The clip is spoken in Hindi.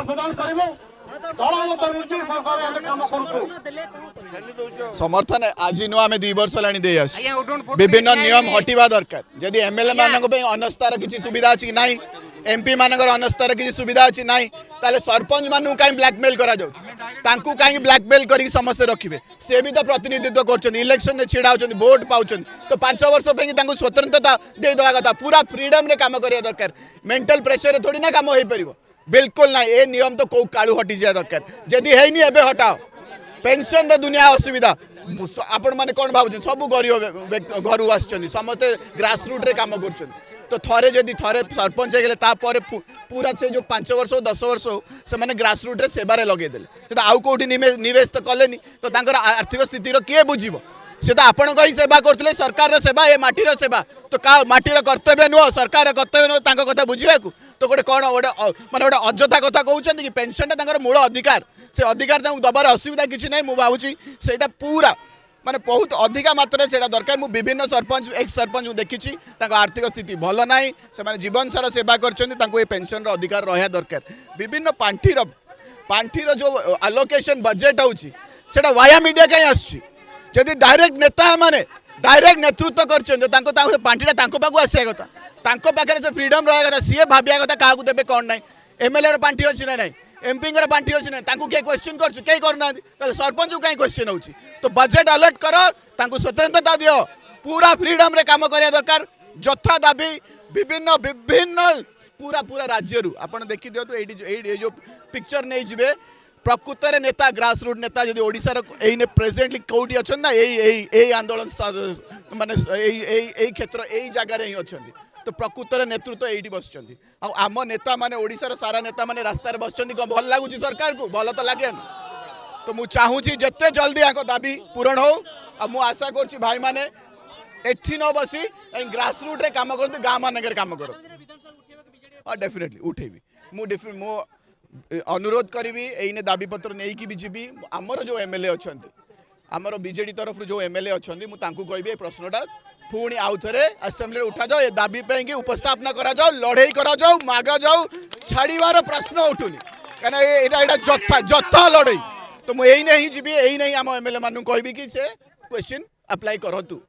प्रदान करिवो दल मत रुचि संसार हम काम करू समर्थन आज नुआ आम 2 वर्ष लाणी दे आस विभिन्न नियम हटिबा दरकार जदि एमएलए मानक पे अनस्तार किसी सुविधा अछि कि नाही एमपी मानकर अनस्तार किसी सुविधा अछि नाही ताले सरपंच मानु काई ब्लैकमेल करा जाउ तांकू काई ब्लैकमेल करी समस्त रखिबे से भी तो प्रतिनिधित्व करछन इलेक्शन में छिड़ा होछन वोट पाउछन तो 5 वर्ष पे तांकू स्वतंत्रता दे दवा कथा पूरा फ्रीडम रे काम करिया दरकार मेंटल प्रेशर रे थोड़ी ना काम होई परिबो बिल्कुल ना ए नियम तो को काळू हटि जाय दरकार जदि हेनी एबे हटाओ पेंशन रे दुनिया असुविधा आपण माने कोन भाबु सब गरीब घर आछन समस्त ग्रास रूट रे काम करछन तो थरे जदि थरे सरपंच हो गले पूरा से जो 5 वर्ष 10 वर्ष से माने ग्रास रूट रे सेवारे लगे देले तो आउ कोठी निवेश तो कलेनी तो तांकर आर्थिक स्थिति रो किए बुझिबो से तो आपण कहीं सेवा करथिले सरकार रो सेवा ए माटी रो सेवा तो का माटी रो कर्तव्य नुह सरकार रो कर्तव्य नुह तांको कथा बुझिबा को तो गोटे कौन गोटे माने गोटे अजथा कथा कहउछन कि पेंशन ता मूल अधिकार से अधिकार दबार असुविधा किसी ना मुझे भावुँ से पूरा माने बहुत अधिका मात्रा से दरकार मु विभिन्न सरपंच एक्स सरपंच देखी आर्थिक स्थिति भल ना से जीवन सारा सेवा कर पेंशन अधिकार रहा दरकार विभिन्न पांठीर जो आलोकेशन बजेट होटा वाया मीडिया कहीं आसि डायरेक्ट नेता माने डायरेक्ट नेतृत्व कर पांठीटा पाखु आसा कथा पाखे से फ्रीडम रहा कथा सी भाविया कथा क्या देवे कौन ना एमएलए पांठी अच्छी ना ना एमपी पांठी अच्छी ना किए क्वेश्चन करना सरपंच कहीं क्वेश्चन हो तो बजेट अलर्ट कर स्वतंत्रता दियो पूरा फ्रीडम रे काम करिया दरकार जथा दाबी विभिन्न विभिन्न पूरा पूरा राज्य आपन देखि दियो तो एडी जो पिक्चर नहीं जिवे प्रकृत रे नेता ग्रास रूट नेता जदि ओडिसा रे एने प्रेजेंटली कोठी अछन ना एई आंदोलन माने एई क्षेत्र एई जगह रे ही अछन तो प्रकृत नेतृत्व ये बस आम नेता माने ओडिशार सारा नेता माने रास्तार बस भल लगुच सरकार को भल तो लगे तो मुझे चाहूँगी जिते जल्दी यहाँ दाबी पूरण हो मु आशा कर भाई मैंने एठी न बसी ग्रास रूट रे काम कर गाँ मानक काम कर डेफिनेटली उठेबी मु अनुरोध करी एने दाबी पत्र नहीं कि भी जीवी आमर जो एमएलए अच्छा आमर बीजेडी तरफ जो एमएलए अच्छा मुझे कहबी प्रश्नटा पुणी आउ थे आसेम्बली उठा जाओ दाबी पे उपस्थापना करा जाओ लड़ाई करा जाओ मागा जाओ छाड़ीबार प्रश्न उठुनी कहीं जथा लड़ाई तो मुझे ही जी यही नहीं आम एमएलए मानू कहबी कि से क्वेश्चन अप्लाई करतु।